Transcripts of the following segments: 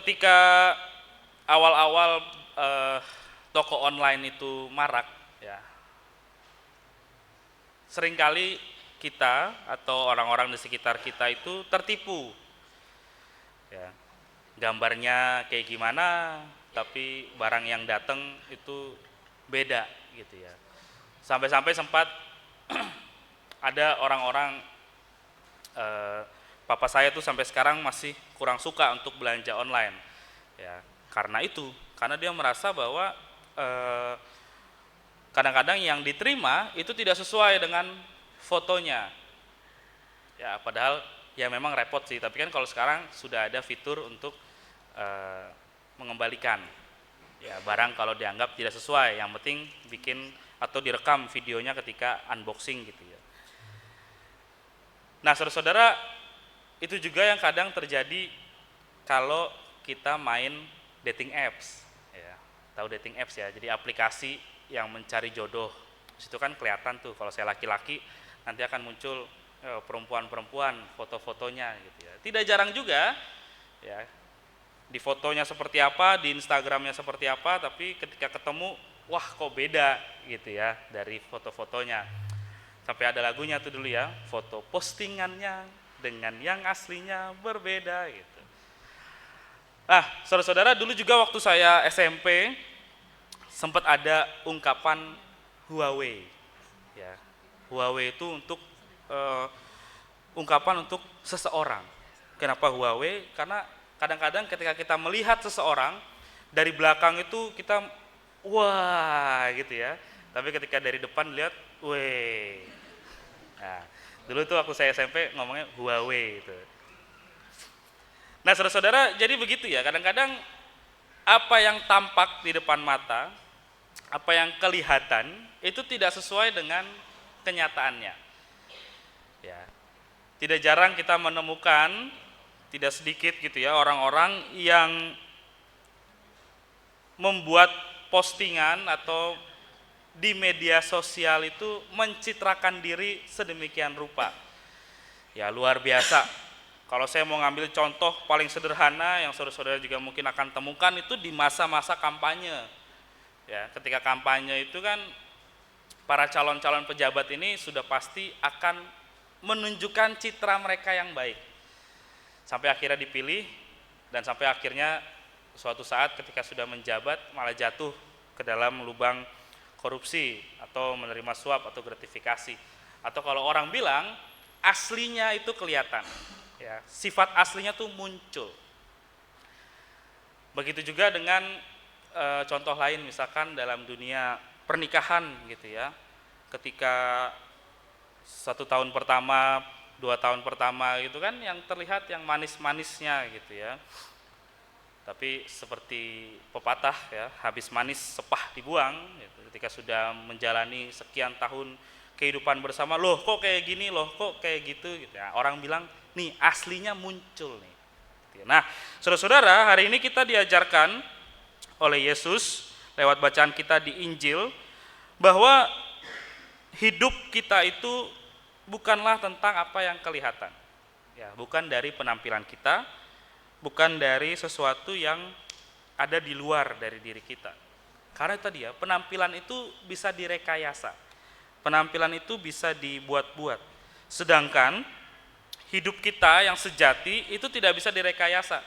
ketika awal-awal toko online itu marak, ya, seringkali kita atau orang-orang di sekitar kita itu tertipu, ya. Gambarnya kayak gimana, tapi barang yang datang itu beda, gitu ya. Sampai-sampai sempat ada orang-orang, papa saya tuh sampai sekarang masih kurang suka untuk belanja online, ya. Karena dia merasa bahwa kadang-kadang yang diterima itu tidak sesuai dengan fotonya, ya. Padahal ya memang repot sih, tapi kan kalau sekarang sudah ada fitur untuk mengembalikan, ya, barang kalau dianggap tidak sesuai, yang penting bikin atau direkam videonya ketika unboxing, gitu ya. Nah, saudara-saudara, itu juga yang kadang terjadi kalau kita main dating apps, ya. Tahu dating apps ya? Jadi aplikasi yang mencari jodoh. Situ kan kelihatan tuh kalau saya laki-laki nanti akan muncul perempuan-perempuan foto-fotonya, gitu ya. Tidak jarang juga, ya, di fotonya seperti apa, di Instagramnya seperti apa, tapi ketika ketemu, wah kok beda, gitu ya, dari foto-fotonya. Sampai ada lagunya tuh dulu ya, foto postingannya dengan yang aslinya berbeda, gitu. Nah, saudara-saudara, dulu juga waktu saya SMP sempat ada ungkapan Huawei, ya. Huawei itu untuk ungkapan untuk seseorang. Kenapa Huawei? Karena kadang-kadang ketika kita melihat seseorang dari belakang itu kita wah, gitu ya. Tapi ketika dari depan lihat, weh. Nah, dulu tuh waktu saya SMP ngomongnya Huawei itu. Nah, saudara-saudara, jadi begitu ya. Kadang-kadang apa yang tampak di depan mata, apa yang kelihatan itu tidak sesuai dengan kenyataannya. Ya. Tidak jarang kita menemukan, tidak sedikit gitu ya, orang-orang yang membuat postingan atau di media sosial itu mencitrakan diri sedemikian rupa. Ya, luar biasa. Kalau saya mau ngambil contoh paling sederhana yang saudara-saudara juga mungkin akan temukan itu di masa-masa kampanye. Ya, ketika kampanye itu kan para calon-calon pejabat ini sudah pasti akan menunjukkan citra mereka yang baik. Sampai akhirnya dipilih dan sampai akhirnya suatu saat ketika sudah menjabat malah jatuh ke dalam lubang korupsi atau menerima suap atau gratifikasi. Atau kalau orang bilang aslinya itu kelihatan, ya, sifat aslinya tuh muncul. Begitu juga dengan contoh lain, misalkan dalam dunia pernikahan, gitu ya. Ketika 1 tahun pertama, 2 tahun pertama gitu kan yang terlihat yang manis-manisnya, gitu ya. Tapi seperti pepatah ya, habis manis sepah dibuang, gitu. Ketika sudah menjalani sekian tahun kehidupan bersama, loh kok kayak gini, loh kok kayak gitu, gitu ya. Orang bilang nih aslinya muncul nih. Nah, saudara-saudara, hari ini kita diajarkan oleh Yesus lewat bacaan kita di Injil bahwa hidup kita itu bukanlah tentang apa yang kelihatan, ya, bukan dari penampilan kita, bukan dari sesuatu yang ada di luar dari diri kita. Karena tadi ya, penampilan itu bisa direkayasa, penampilan itu bisa dibuat-buat. Sedangkan hidup kita yang sejati itu tidak bisa direkayasa,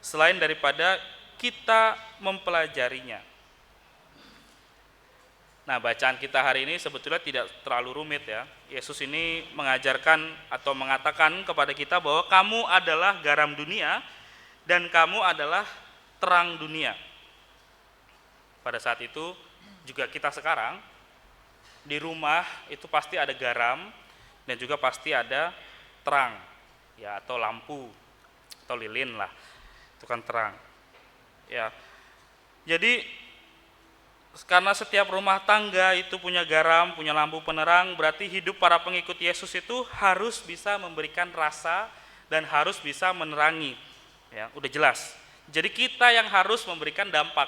selain daripada kita mempelajarinya. Nah, bacaan kita hari ini sebetulnya tidak terlalu rumit ya. Yesus ini mengajarkan atau mengatakan kepada kita bahwa kamu adalah garam dunia dan kamu adalah terang dunia. Pada saat itu juga kita sekarang di rumah itu pasti ada garam dan juga pasti ada terang, ya, atau lampu atau lilin lah. Itu kan terang. Ya. Jadi karena setiap rumah tangga itu punya garam, punya lampu penerang, berarti hidup para pengikut Yesus itu harus bisa memberikan rasa dan harus bisa menerangi. Ya, udah jelas. Jadi kita yang harus memberikan dampak,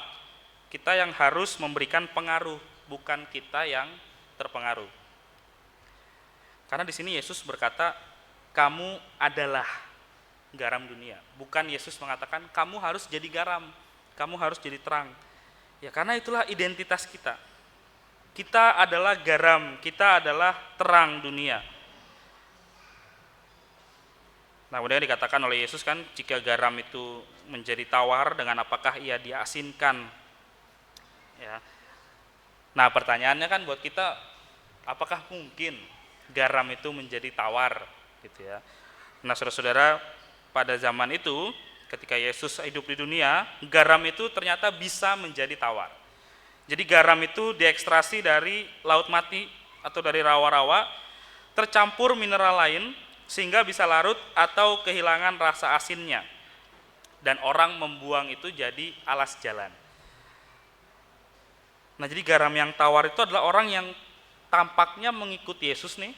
kita yang harus memberikan pengaruh, bukan kita yang terpengaruh. Karena di sini Yesus berkata, kamu adalah. garam dunia. Bukan Yesus mengatakan kamu harus jadi garam, kamu harus jadi terang. Ya karena itulah identitas kita. Kita adalah garam, kita adalah terang dunia. Nah, kemudian dikatakan oleh Yesus kan, jika garam itu menjadi tawar, dengan apakah ia diasinkan? Ya. Nah, pertanyaannya kan buat kita, apakah mungkin garam itu menjadi tawar, gitu ya? Nah, saudara-saudara, pada zaman itu, ketika Yesus hidup di dunia, garam itu ternyata bisa menjadi tawar. Jadi garam itu diekstrasi dari laut mati atau dari rawa-rawa, tercampur mineral lain, sehingga bisa larut atau kehilangan rasa asinnya. Dan orang membuang itu jadi alas jalan. Nah, jadi garam yang tawar itu adalah orang yang tampaknya mengikuti Yesus nih,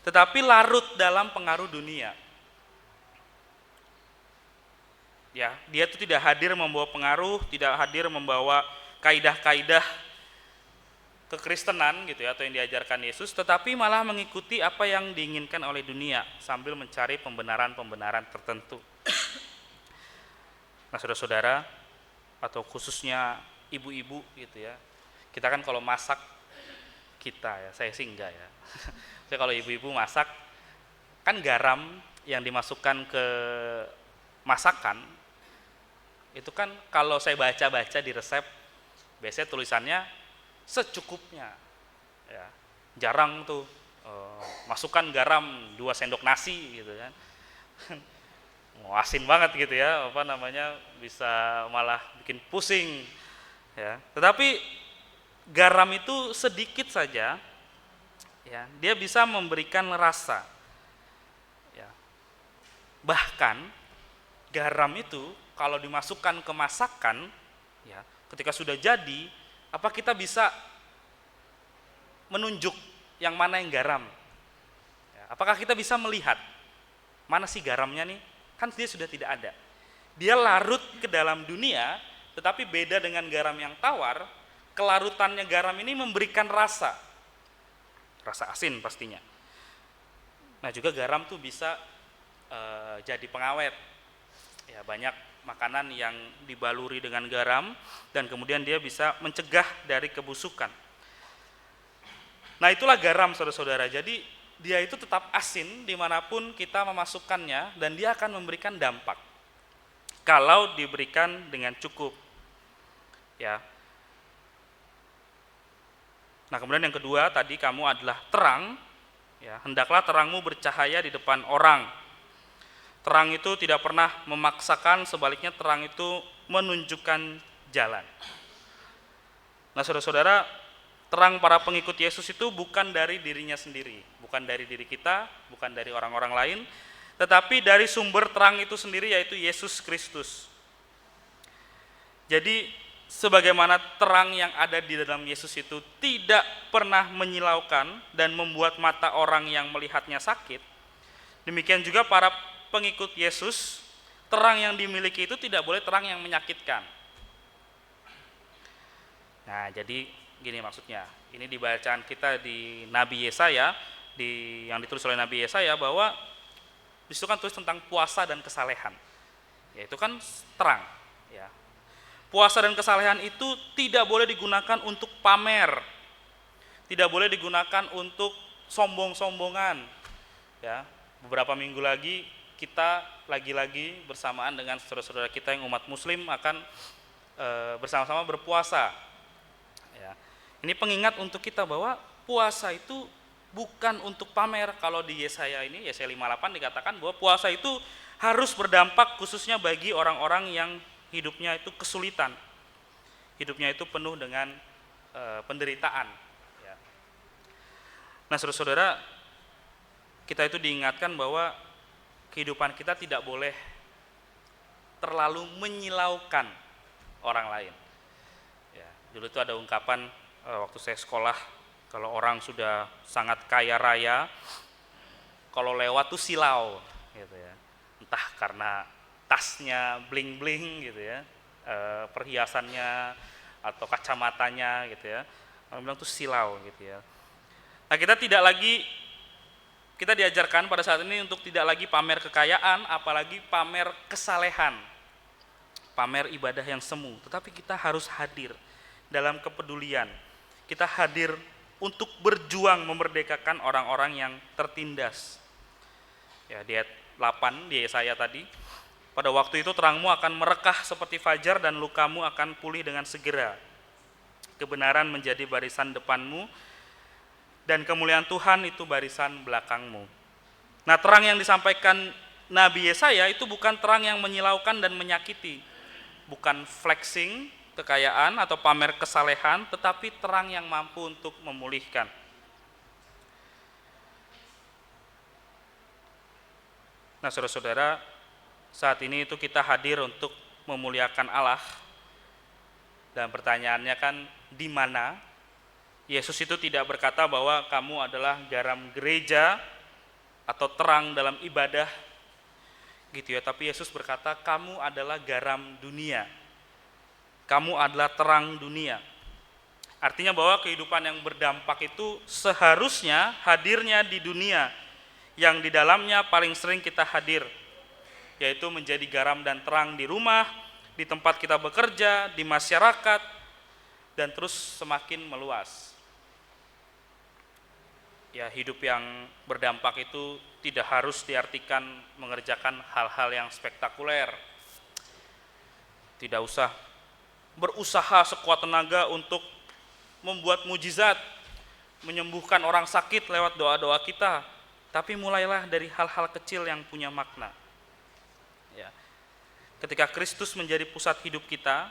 tetapi larut dalam pengaruh dunia. Ya, dia itu tidak hadir membawa pengaruh, tidak hadir membawa kaidah-kaidah kekristenan gitu ya, atau yang diajarkan Yesus, tetapi malah mengikuti apa yang diinginkan oleh dunia sambil mencari pembenaran-pembenaran tertentu. Nah, saudara-saudara, atau khususnya ibu-ibu gitu ya, kita kan kalau masak, kita ya, saya sih enggak ya. Saya kalau ibu-ibu masak, kan garam yang dimasukkan ke masakan itu kan kalau saya baca-baca di resep, biasanya tulisannya secukupnya, ya. Jarang tuh masukkan garam 2 sendok nasi gitu kan. Asin banget gitu ya, apa namanya, bisa malah bikin pusing ya. Tetapi garam itu sedikit saja ya, dia bisa memberikan rasa ya. Bahkan garam itu kalau dimasukkan ke masakan ya, ketika sudah jadi, apa kita bisa menunjuk yang mana yang garam? Ya, apakah kita bisa melihat mana sih garamnya nih? Kan dia sudah tidak ada. Dia larut ke dalam dunia, tetapi beda dengan garam yang tawar, kelarutannya garam ini memberikan rasa asin pastinya. Nah, juga garam tuh bisa jadi pengawet. Ya, banyak makanan yang dibaluri dengan garam dan kemudian dia bisa mencegah dari kebusukan. Nah, itulah garam, saudara-saudara. Jadi dia itu tetap asin dimanapun kita memasukkannya, dan dia akan memberikan dampak kalau diberikan dengan cukup ya. Nah, kemudian yang kedua tadi, kamu adalah terang ya, hendaklah terangmu bercahaya di depan orang. Terang itu tidak pernah memaksakan, sebaliknya terang itu menunjukkan jalan. Nah, saudara-saudara, terang para pengikut Yesus itu bukan dari dirinya sendiri, bukan dari diri kita, bukan dari orang-orang lain, tetapi dari sumber terang itu sendiri, yaitu Yesus Kristus. Jadi sebagaimana terang yang ada di dalam Yesus itu tidak pernah menyilaukan dan membuat mata orang yang melihatnya sakit, demikian juga para pengikut Yesus, terang yang dimiliki itu tidak boleh terang yang menyakitkan. Nah, jadi gini maksudnya, ini di bacaan kita di Nabi Yesaya, yang ditulis oleh Nabi Yesaya, bahwa disitu kan tulis tentang puasa dan kesalehan, yaitu kan terang ya. Puasa dan kesalehan itu tidak boleh digunakan untuk pamer, tidak boleh digunakan untuk sombong-sombongan ya. Beberapa minggu lagi kita lagi-lagi bersamaan dengan saudara-saudara kita yang umat muslim akan bersama-sama berpuasa ya. Ini pengingat untuk kita bahwa puasa itu bukan untuk pamer. Kalau di Yesaya 58 dikatakan bahwa puasa itu harus berdampak khususnya bagi orang-orang yang hidupnya itu kesulitan, hidupnya itu penuh dengan penderitaan ya. Nah, saudara-saudara, kita itu diingatkan bahwa kehidupan kita tidak boleh terlalu menyilaukan orang lain ya. Dulu itu ada ungkapan waktu saya sekolah, kalau orang sudah sangat kaya raya, kalau lewat tuh silau gitu ya, entah karena tasnya bling-bling gitu ya, perhiasannya atau kacamatanya gitu ya, orang bilang tuh silau gitu ya. Nah, kita tidak lagi Kita diajarkan pada saat ini untuk tidak lagi pamer kekayaan, apalagi pamer kesalehan, pamer ibadah yang semu, tetapi kita harus hadir dalam kepedulian. Kita hadir untuk berjuang memerdekakan orang-orang yang tertindas. Ya, di ayat 8 di Yesaya tadi, pada waktu itu terangmu akan merekah seperti fajar dan lukamu akan pulih dengan segera. Kebenaran menjadi barisan depanmu dan kemuliaan Tuhan itu barisan belakangmu. Nah, terang yang disampaikan Nabi Yesaya itu bukan terang yang menyilaukan dan menyakiti, bukan flexing kekayaan atau pamer kesalehan, tetapi terang yang mampu untuk memulihkan. Nah, saudara-saudara, saat ini itu kita hadir untuk memuliakan Allah. Dan pertanyaannya kan, di mana? Yesus itu tidak berkata bahwa kamu adalah garam gereja atau terang dalam ibadah gitu ya, tapi Yesus berkata kamu adalah garam dunia. Kamu adalah terang dunia. Artinya bahwa kehidupan yang berdampak itu seharusnya hadirnya di dunia yang di dalamnya paling sering kita hadir, yaitu menjadi garam dan terang di rumah, di tempat kita bekerja, di masyarakat, dan terus semakin meluas. Ya, hidup yang berdampak itu tidak harus diartikan mengerjakan hal-hal yang spektakuler. Tidak usah berusaha sekuat tenaga untuk membuat mujizat, menyembuhkan orang sakit lewat doa-doa kita, tapi mulailah dari hal-hal kecil yang punya makna. Ya. Ketika Kristus menjadi pusat hidup kita,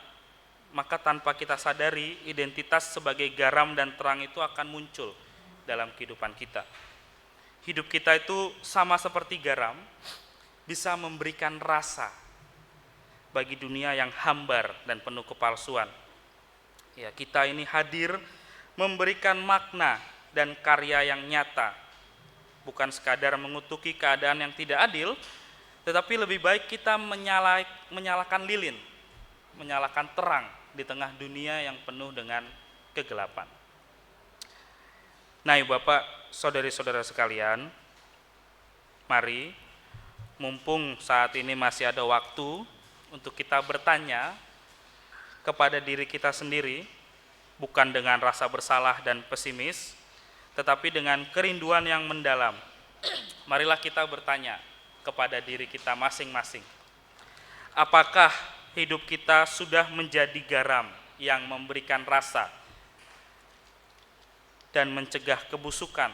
maka tanpa kita sadari identitas sebagai garam dan terang itu akan muncul dalam kehidupan kita. Hidup kita itu sama seperti garam, bisa memberikan rasa bagi dunia yang hambar dan penuh kepalsuan. Ya, kita ini hadir memberikan makna dan karya yang nyata, bukan sekadar mengutuki keadaan yang tidak adil, tetapi lebih baik kita menyalakan lilin, menyalakan terang di tengah dunia yang penuh dengan kegelapan. Nah, Ibu Bapak, saudari-saudara sekalian, mari mumpung saat ini masih ada waktu untuk kita bertanya kepada diri kita sendiri, bukan dengan rasa bersalah dan pesimis, tetapi dengan kerinduan yang mendalam. Marilah kita bertanya kepada diri kita masing-masing. Apakah hidup kita sudah menjadi garam yang memberikan rasa dan mencegah kebusukan?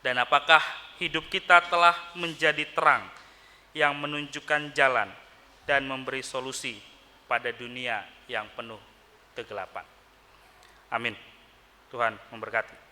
Dan apakah hidup kita telah menjadi terang yang menunjukkan jalan dan memberi solusi pada dunia yang penuh kegelapan? Amin. Tuhan memberkati.